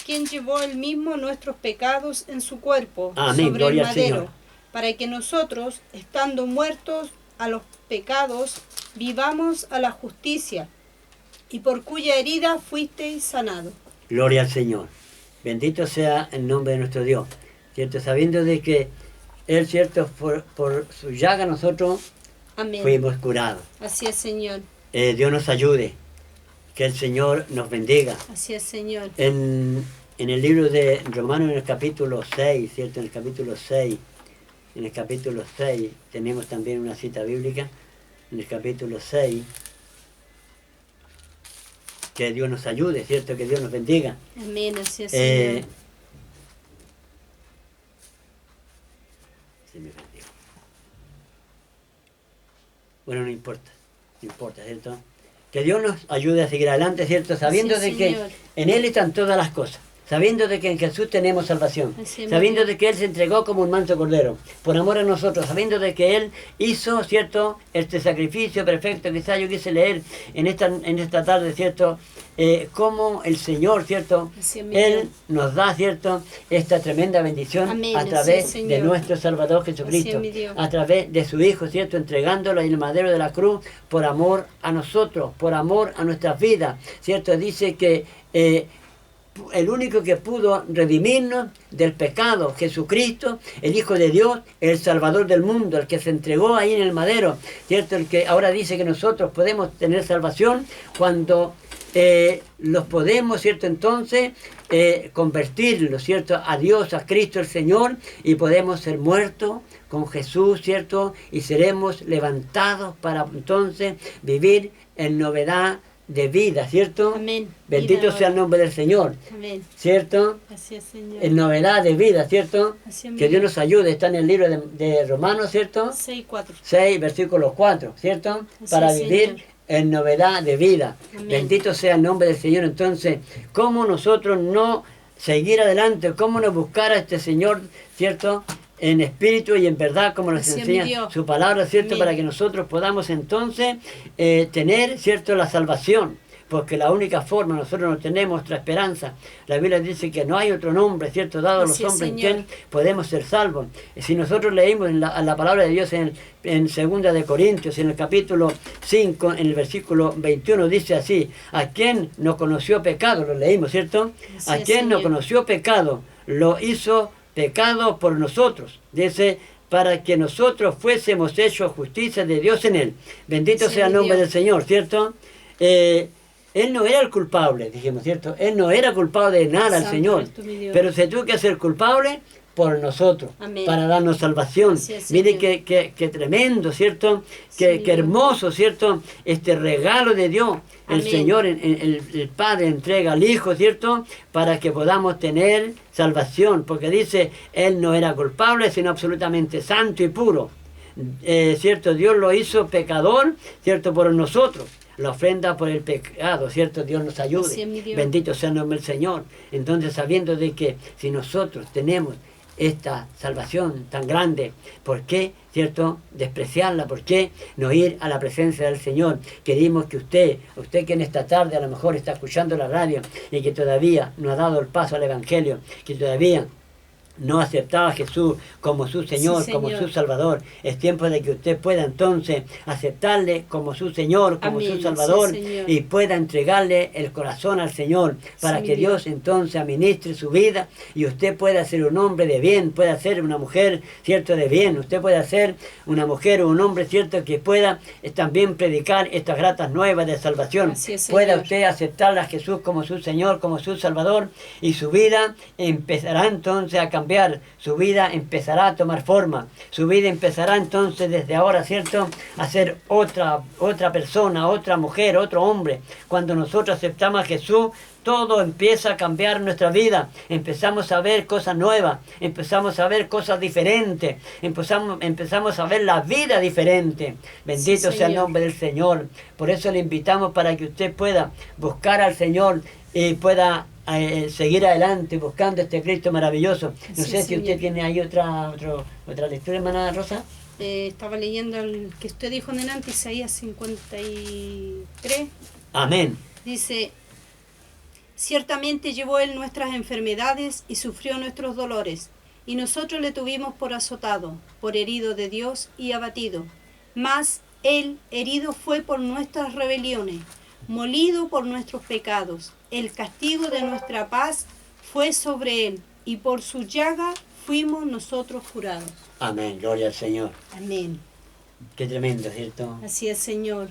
Quien llevó él mismo nuestros pecados en su cuerpo Amén, sobre gloria el al madero, Señor. para que nosotros, estando muertos a los pecados, vivamos a la justicia, y por cuya herida fuisteis sanados. Gloria al Señor. Bendito sea el nombre de nuestro Dios. ¿Cierto? Sabiendo de que Él, ¿cierto? Por su llaga nosotros Amén. fuimos curados. Así es, Señor. Dios nos ayude. Que el Señor nos bendiga. Así es, Señor. En el libro de Romanos, en el capítulo 6, ¿cierto? En el capítulo 6 tenemos también una cita bíblica. En el capítulo 6, que Dios nos ayude, ¿cierto? Que Dios nos bendiga. Amén. Así es, Señor. Se me perdió. Bueno, no importa, ¿cierto? Que Dios nos ayude a seguir adelante, ¿cierto? Sabiendo Sí, de que Señor. en Él están todas las cosas. sabiendo de que en Jesús tenemos salvación, Así es, sabiendo mi de que Él se entregó como un manso cordero, por amor a nosotros, sabiendo de que Él hizo, ¿cierto?, este sacrificio perfecto. Quizás yo quise leer en esta tarde, ¿cierto?, cómo el Señor, ¿cierto?, Así es, mi Él Dios. nos da, ¿cierto?, esta tremenda bendición Amén, a así través es, de Señor. nuestro Salvador Así Jesucristo, es, mi Dios. a través de su Hijo, ¿cierto?, entregándolo en el madero de la cruz por amor a nosotros, por amor a nuestras vidas, ¿cierto? Dice que el único que pudo redimirnos del pecado, Jesucristo, el Hijo de Dios, el Salvador del mundo, el que se entregó ahí en el madero, ¿cierto? El que ahora dice que nosotros podemos tener salvación cuando los podemos, ¿cierto? Entonces, convertirlos, ¿cierto?, a Dios, a Cristo el Señor, y podemos ser muertos con Jesús, ¿cierto? Y seremos levantados para entonces vivir en novedad de vida, ¿cierto? Amén. Bendito Vida sea el nombre del Señor, Amén. ¿cierto? Así es, Señor. En novedad de vida, ¿cierto? Así es, mi Que Dios Dios. nos ayude, está en el libro de Romanos, ¿cierto? 6:4. 6, versículo 4, ¿cierto? Así Para es, vivir Señor. en novedad de vida. Amén. Bendito sea el nombre del Señor. Entonces, ¿cómo nosotros no seguir adelante? ¿Cómo no buscar a este Señor, ¿cierto?, en espíritu y en verdad, como nos Así es, mi enseña Dios. su palabra, ¿cierto? Amén. Para que nosotros podamos entonces tener, ¿cierto?, la salvación. Porque la única forma, nosotros no tenemos otra esperanza. La Biblia dice que no hay otro nombre, ¿cierto?, dado a los Así es, hombres en Señor. quien podemos ser salvos. Si nosotros leímos en la palabra de Dios en 2 de Corintios, en el capítulo 5, en el versículo 21, dice así: a quien no conoció pecado, lo leímos, ¿cierto? Así A es, quien no Señor. conoció pecado, lo hizo pecado por nosotros. Dice, para que nosotros fuésemos hechos justicia de Dios en él. Bendito Así sea el es, mi nombre Dios. del Señor, ¿cierto? Él no era el culpable, dijimos, ¿cierto? Él no era culpable de nada, el Santo Señor. eres tú, mi Dios. Pero se tuvo que hacer culpable por nosotros, Amén. para darnos salvación. Así es, Mire Señor. qué tremendo, ¿cierto? Sí, Qué mi Dios. hermoso, ¿cierto? Este regalo de Dios. El Amén. Señor, el Padre entrega al Hijo, ¿cierto? Para que podamos tener salvación. Porque dice, Él no era culpable, sino absolutamente santo y puro. ¿Cierto? Dios lo hizo pecador, ¿cierto? Por nosotros. La ofrenda por el pecado, ¿cierto? Dios nos ayude. Así es, mi Dios. Bendito sea el nombre del Señor. Entonces, sabiendo de que si nosotros tenemos esta salvación tan grande, ¿por qué, cierto, despreciarla? ¿Por qué no ir a la presencia del Señor? Queremos que usted que en esta tarde a lo mejor está escuchando la radio y que todavía no ha dado el paso al Evangelio, que todavía no aceptaba a Jesús como su Señor, Sí, como Señor. su Salvador, es tiempo de que usted pueda entonces aceptarle como su Señor, como Amén. su Salvador, Sí, Señor. y pueda entregarle el corazón al Señor, para Sí, que mi Dios Dios. entonces administre su vida y usted pueda ser un hombre de bien, pueda ser una mujer, ¿cierto?, de bien. Usted pueda ser una mujer o un hombre, ¿cierto?, que pueda también predicar estas gratas nuevas de salvación. Así es, Pueda Señor. usted aceptar a Jesús como su Señor, como su Salvador, y su vida empezará entonces a cambiar. Su vida empezará a tomar forma. Su vida empezará entonces desde ahora, ¿cierto?, a ser otra persona, otra mujer, otro hombre. Cuando nosotros aceptamos a Jesús, todo empieza a cambiar en nuestra vida. Empezamos a ver cosas nuevas, empezamos a ver cosas diferentes, empezamos a ver la vida diferente. Bendito Sí, sea el Señor. nombre del Señor. Por eso le invitamos para que usted pueda buscar al Señor y pueda seguir adelante buscando este Cristo maravilloso. No Sí, sé si usted Señor. tiene ahí otra lectura, hermana Rosa. Estaba leyendo el que usted dijo delante, Isaías 53. Amén. Dice: ciertamente llevó él nuestras enfermedades y sufrió nuestros dolores, y nosotros le tuvimos por azotado, por herido de Dios y abatido. Mas él herido fue por nuestras rebeliones, molido por nuestros pecados. El castigo de nuestra paz fue sobre él, y por su llaga fuimos nosotros curados. Amén, gloria al Señor. Amén. Qué tremendo, ¿cierto? Así es, Señor.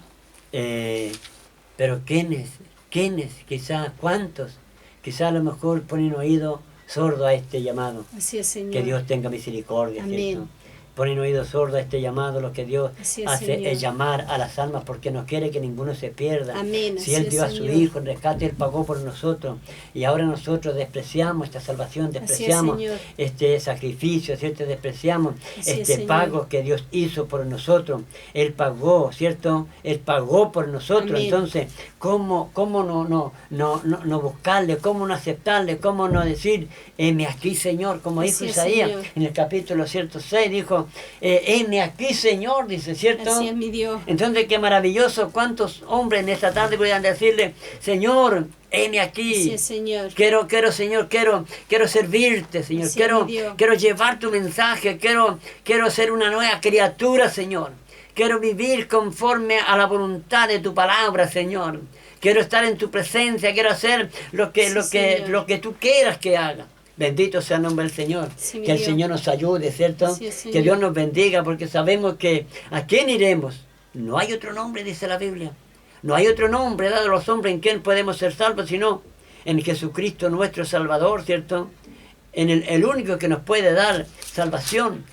Pero ¿quiénes? Quizás, ¿cuántos? Quizás a lo mejor ponen oído sordo a este llamado. Así es, Señor. Que Dios tenga misericordia, Amén. ¿cierto? ponen oído sordo a este llamado. Lo que Dios Así es, hace Señor. es llamar a las almas porque no quiere que ninguno se pierda. Amén. Si Así Él es, dio a su Señor. Hijo en rescate, Él pagó por nosotros. Y ahora nosotros despreciamos esta salvación, Así es, despreciamos Señor. este sacrificio, ¿cierto? Despreciamos Así es, este Señor. pago que Dios hizo por nosotros. Él pagó, ¿cierto? Él pagó por nosotros. Amén. Entonces, ¿cómo no buscarle? ¿Cómo no aceptarle? ¿Cómo no decir, heme aquí, Señor? Como dijo Así es, Isaías Señor. en el capítulo 106, dijo, heme aquí, Señor, dice, ¿cierto? Así es, mi Dios. Entonces, qué maravilloso, cuántos hombres en esta tarde puedan decirle, Señor, heme aquí. Así es, Señor. Quiero, Señor, quiero servirte, Señor. Así es, Quiero, mi Dios. quiero llevar tu mensaje. Quiero ser una nueva criatura, Señor. Quiero vivir conforme a la voluntad de tu palabra, Señor. Quiero estar en tu presencia. Quiero hacer lo que tú quieras que haga. Bendito sea el nombre del Señor. Sí, mi que el Dios. Señor nos ayude, ¿cierto? Así es, Señor. Que Dios nos bendiga, porque sabemos que ¿a quién iremos? No hay otro nombre, dice la Biblia. No hay otro nombre dado a los hombres en quien podemos ser salvos, sino en Jesucristo nuestro Salvador, ¿cierto? En el único que nos puede dar salvación,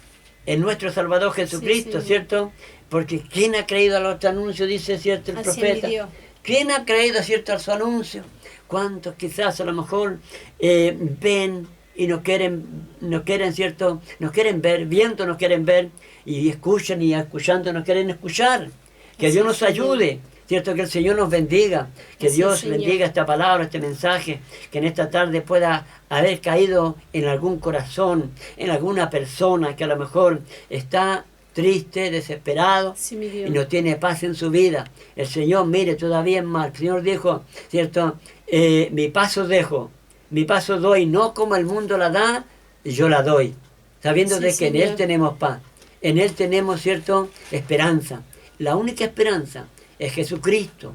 en nuestro Salvador Jesucristo, Sí, ¿cierto? Porque ¿quién ha creído a los anuncios? Dice, ¿cierto? El Así es, mi profeta. Dios. ¿Quién ha creído, cierto, a su anuncio? ¿Cuántos quizás a lo mejor ven y no quieren, ¿cierto? No quieren ver, viendo no quieren ver, y escuchan y escuchando no quieren escuchar. Que Así Dios es, nos Señor. ayude, ¿cierto? Que el Señor nos bendiga, que Así es, Dios Señor. bendiga esta palabra, este mensaje, que en esta tarde pueda haber caído en algún corazón, en alguna persona que a lo mejor está triste, desesperado, Sí, mi y Dios. no tiene paz en su vida. El Señor, mire, todavía es mal. El Señor dijo, ¿cierto? Mi paz os dejo, mi paz os doy, no como el mundo la da, yo la doy. Sabiendo Sí, de que en Él Señor. tenemos paz, en Él tenemos, ¿cierto? Esperanza. La única esperanza es Jesucristo,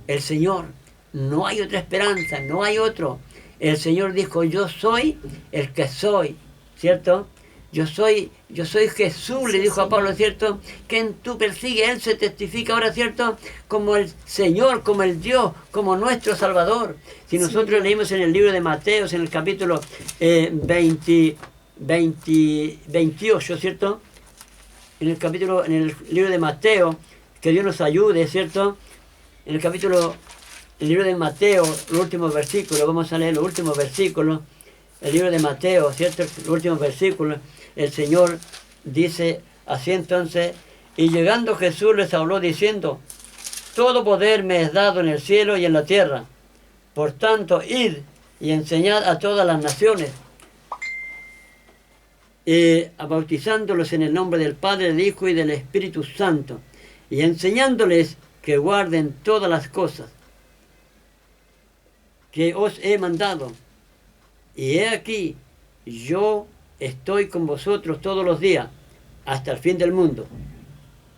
el Señor. No hay otra esperanza, no hay otro. El Señor dijo, yo soy el que soy, ¿cierto? Yo soy Jesús, le Sí, dijo a Señor. Pablo, ¿cierto? Quien tú persigues, Él se testifica ahora, ¿cierto? Como el Señor, como el Dios, como nuestro Salvador. Si Sí, nosotros Dios. leímos en el libro de Mateo, en el capítulo 28, ¿cierto? En el libro de Mateo, que Dios nos ayude, ¿cierto? En el libro de Mateo, los últimos versículos, vamos a leer los últimos versículos. El libro de Mateo, ¿cierto? Los últimos versículos, el Señor dice así entonces, y llegando Jesús les habló diciendo, todo poder me es dado en el cielo y en la tierra. Por tanto, id y enseñad a todas las naciones, bautizándolos en el nombre del Padre, del Hijo y del Espíritu Santo, y enseñándoles que guarden todas las cosas que os he mandado. Y he aquí, yo estoy con vosotros todos los días, hasta el fin del mundo.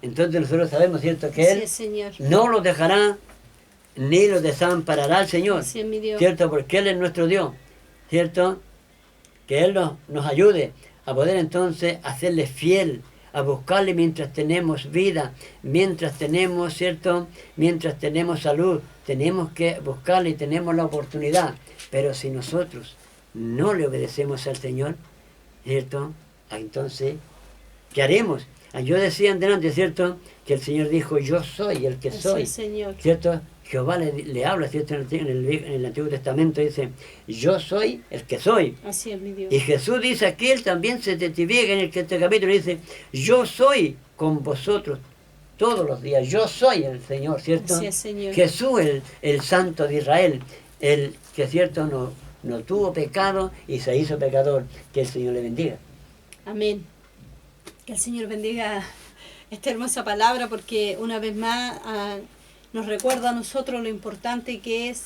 Entonces nosotros sabemos, ¿cierto?, que Así Él es, Señor. no los dejará, ni los desamparará el Señor. Así es, mi Dios. ¿Cierto? Porque Él es nuestro Dios, ¿cierto? Que Él nos ayude a poder entonces hacerle fiel, a buscarle mientras tenemos vida, mientras tenemos, ¿cierto? Mientras tenemos salud, tenemos que buscarle y tenemos la oportunidad. Pero si nosotros no le obedecemos al Señor, ¿cierto? Entonces, ¿qué haremos? Yo decía antes, ¿cierto? Que el Señor dijo, yo soy el que Así soy, es, Señor. ¿cierto? Jehová le habla, ¿cierto? En el Antiguo Testamento dice, yo soy el que soy. Así es, mi Dios. Y Jesús dice aquí, Él también se testifica en este capítulo, dice, yo soy con vosotros todos los días, yo soy el Señor, ¿cierto? Así es, Señor. Jesús, el Santo de Israel, el que, ¿cierto?, no tuvo pecado y se hizo pecador. Que el Señor le bendiga. Amén. Que el Señor bendiga esta hermosa palabra, porque una vez más nos recuerda a nosotros lo importante que es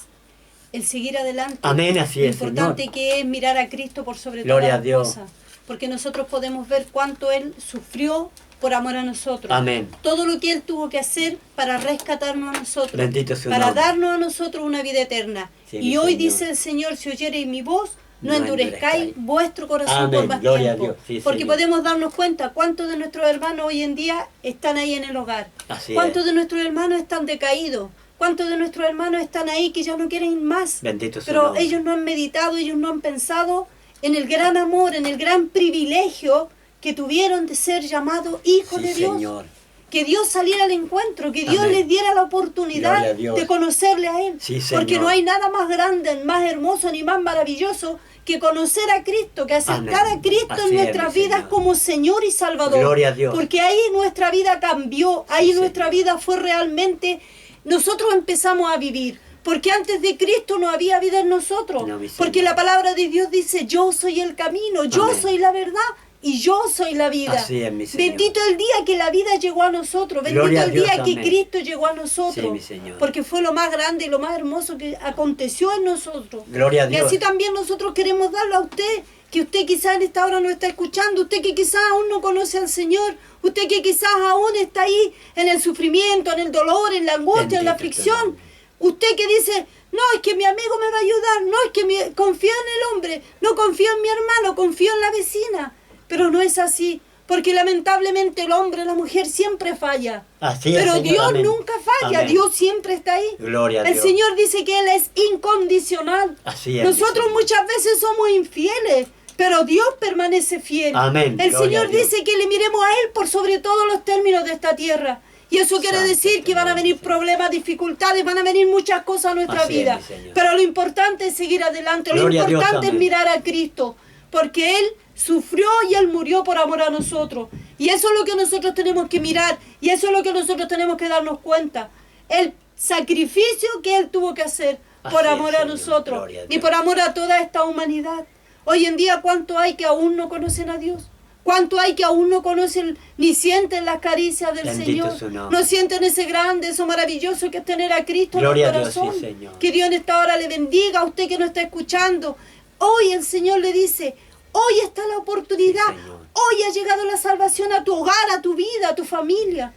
el seguir adelante. Amén, así Lo es, importante Señor. que es mirar a Cristo por sobre Gloria todas a las Dios. cosas. Porque nosotros podemos ver cuánto Él sufrió por amor a nosotros. Amén. Todo lo que Él tuvo que hacer para rescatarnos a nosotros. Bendito sea su para nombre. darnos a nosotros una vida eterna. Sí, y mi hoy Señor. dice el Señor, si oyereis mi voz, no No endurezcáis endurezcáis vuestro corazón Amén, por más gloria a tiempo. Dios. Sí, porque Señor. podemos darnos cuenta cuántos de nuestros hermanos hoy en día están ahí en el hogar. Así Cuántos es. de nuestros hermanos están decaídos. Cuántos de nuestros hermanos están ahí que ya no quieren ir más. Bendito sea su Pero nombre. ellos no han meditado, ellos no han pensado en el gran amor, en el gran privilegio que tuvieron de ser llamados hijos Sí, de Dios. Señor. Que Dios saliera al encuentro, que Dios Amén. les diera la Gloria oportunidad a Dios. de conocerle a Él. Sí, Porque Señor. no hay nada más grande, más hermoso ni más maravilloso que conocer a Cristo, que aceptar Amén. a Cristo Así en es, nuestras mi vidas Señor. como Señor y Salvador. Gloria a Dios. Porque ahí nuestra vida cambió, ahí Sí, nuestra Señor. vida fue realmente, nosotros empezamos a vivir. Porque antes de Cristo no había vida en nosotros. No, mi Señor. Porque la palabra de Dios dice, yo soy el camino, yo Amén. soy la verdad y yo soy la vida. Así es, mi Señor. Bendito el día que la vida llegó a nosotros. Bendito Gloria a el Dios, día que amén. Cristo llegó a nosotros. Sí, mi Señor. Porque fue lo más grande y lo más hermoso que aconteció en nosotros. Gloria a Y Dios. así también nosotros queremos darlo a usted, que usted quizás en esta hora no está escuchando, usted que quizás aún no conoce al Señor, usted que quizás aún está ahí en el sufrimiento, en el dolor, en la angustia, en la Bendito tu aflicción. nombre. Usted que dice, no, es que mi amigo me va a ayudar, no, es que confío en el hombre, no confío en mi hermano, confío en la vecina. Pero no es así, porque lamentablemente el hombre, la mujer siempre falla. Así es, Pero Señor. Dios Amén. nunca falla, Amén. Dios siempre está ahí. Gloria a El Dios. Señor dice que Él es incondicional. Así es, mi Nosotros Señor. muchas veces somos infieles, pero Dios permanece fiel. Amén. El Gloria Señor a Dios. dice que le miremos a Él por sobre todos los términos de esta tierra. Y eso quiere Santo decir que van a Señor, venir Señor. problemas, dificultades, van a venir muchas cosas a nuestra Así es, vida. mi Señor. Pero lo importante es seguir adelante, Gloria a lo Dios, importante es amén. mirar a Cristo, porque Él sufrió y Él murió por amor a nosotros. Y eso es lo que nosotros tenemos que mirar, y eso es lo que nosotros tenemos que darnos cuenta. El sacrificio que Él tuvo que hacer por Así es, amor a Señor. nosotros Gloria a y Dios. por amor a toda esta humanidad. Hoy en día, ¿cuánto hay que aún no conocen a Dios? ¿Cuánto hay que aún no conocen ni sienten las caricias del Bendito Señor? su nombre. No sienten ese grande, eso maravilloso que es tener a Cristo Gloria a en el Dios, corazón. sí, Señor. Que Dios en esta hora le bendiga a usted que no está escuchando. Hoy el Señor le dice, hoy está la oportunidad. Sí, Señor. Hoy ha llegado la salvación a tu hogar, a tu vida, a tu familia.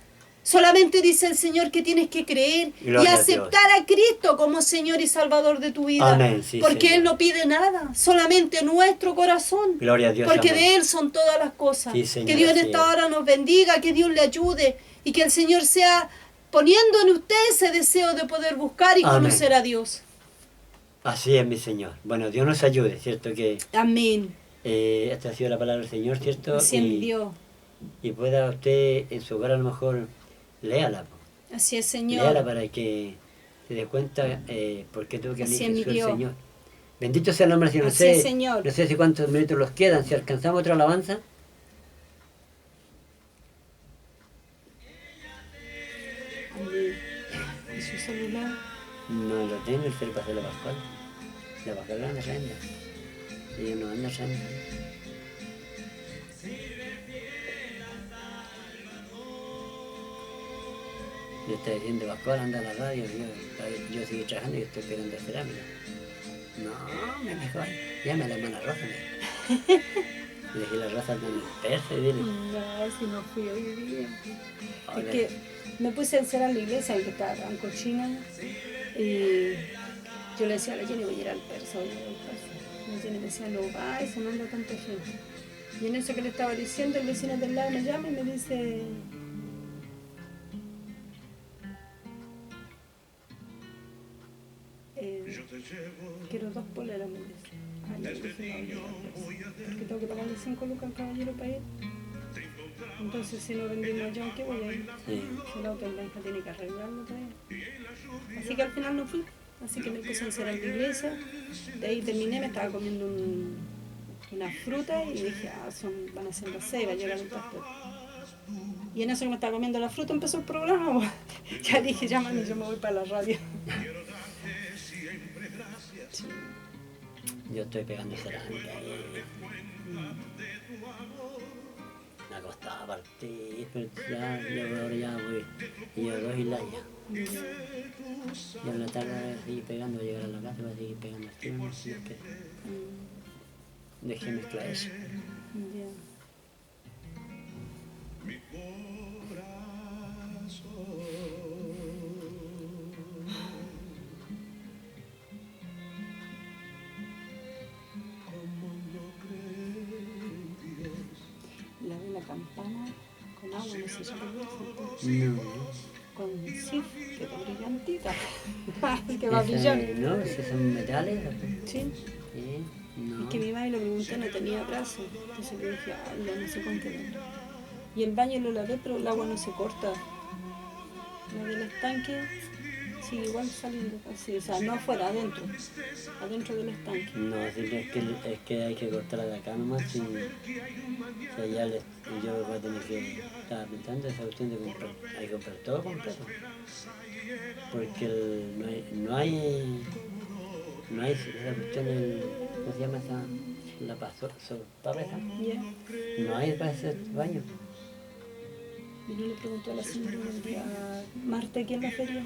Solamente dice el Señor que tienes que creer Gloria y a aceptar a Cristo como Señor y Salvador de tu vida. Amén, sí, porque Señor. Él no pide nada, solamente nuestro corazón. Gloria a Dios, Porque amén. de Él son todas las cosas. Sí, Señor, que Dios en así esta es. hora nos bendiga, que Dios le ayude y que el Señor sea poniendo en usted ese deseo de poder buscar y Amén. conocer a Dios. Así es, mi Señor. Bueno, Dios nos ayude, ¿cierto? Que Amén. esta ha sido la palabra del Señor, ¿cierto? Así es Dios. Y pueda usted en su hogar a lo mejor léala, po. Así es, Léala Señor. para que se dé cuenta por qué tuvo que Así venir es, mi Jesús el Dios. Señor. Bendito sea el nombre del Señor. No Así sé, es, Señor. no sé si cuántos minutos los quedan, si alcanzamos otra alabanza. Amén. ¿Y su celular? No lo tengo, el celular pasó la Pascual. La Pascual anda renda. Ella no anda renda. Yo estaba diciendo, Pascual, anda a la radio. Yo seguí trabajando y estoy pegando cerámica. No, me dijo, llame a la hermana Rosa. Me dijo. Le dije, la Rosa anda en el persa y dile. No, si no fui hoy día. Hola. Es que me puse a encerrar la iglesia, que estaba tan cochina. Y yo le decía a la Jenny, voy a ir al persa, voy a ir al persa. La Jenny me decía, no va, eso no anda tanta gente. Y en eso que le estaba diciendo, el vecino del lado me llama y me dice, quiero 2 poleras, me dice. Ay, yo dije, no, voy a ir al persa, porque tengo que pagarle 5 lucas al caballero para ir. Entonces, si no vendimos yo, ¿qué voy a ir? Sí. Si no, que el Benja tiene que arreglarlo todavía. Así que al final no fui. Así que me puse a encerrar en la iglesia. De ahí terminé, me estaba comiendo una fruta y dije, van a ser las 6, va a llegar el pastor. Y en eso que me estaba comiendo la fruta empezó el programa. Ya dije, llámame, yo me voy para la radio. Sí. Yo estoy pegando cerámica. Me acostaba a partir, pero ya ahora ya voy. Y a 2 y la ya. Ya en la tarde voy a seguir pegando, voy a llegar a la casa, voy a seguir pegando streamers. Dejé mezclar eso. Ya. La de la campana con agua, no sé si te No. con sif, que va brillantita. Que va a brillar. No, esos son metales. Sí. Sí. No. Es que mi mamá le pregunté, no tenía brazo. Entonces le dije, ay, ya no sé cuánto era. Y el baño lo lavé, pero el agua no se corta. La del estanque sigue igual saliendo así, o sea, no afuera, adentro. Adentro del estanque. No, así que es que hay que cortarla de acá nomás. Y, o sea, ya yo voy a tener que estar pensando esa cuestión de comprar. Hay que comprar todo completo. Porque no hay esa cuestión, ¿cómo se llama esa? La papa esa. Ya. No hay para ese baño. Y yo le pregunté a la señora un día, Marta, aquí en la feria,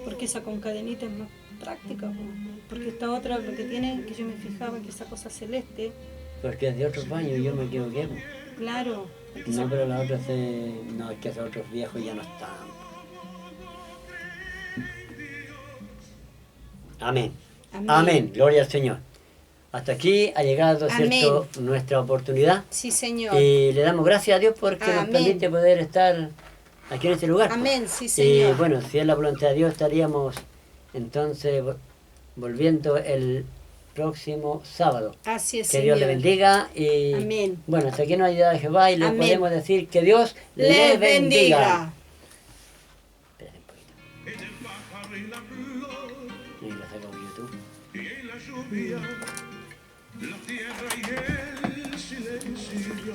porque esa con cadenita es más práctica, po. Porque esta otra, lo que tiene, que yo me fijaba, que esa cosa celeste, Porque es de otros baños y yo me equivoqué. Po. claro. No, pero la otra no, es que esos otros viejos ya no están. Amén. Amén. Amén. Gloria al Señor. Hasta aquí ha llegado, Amén. ¿cierto?, nuestra oportunidad. Sí, Señor. Y le damos gracias a Dios porque nos Amén. permite poder estar aquí en este lugar. Amén, sí, Y Señor. bueno, si es la voluntad de Dios, estaríamos entonces volviendo el próximo sábado. Así es, Que Señor. Dios le bendiga y Amén. bueno, hasta aquí no hay ayuda de Jehová y le Amén. podemos decir que Dios Les bendiga. Espérate un poquito. Ahí lo saco en YouTube. La tierra y el silencio.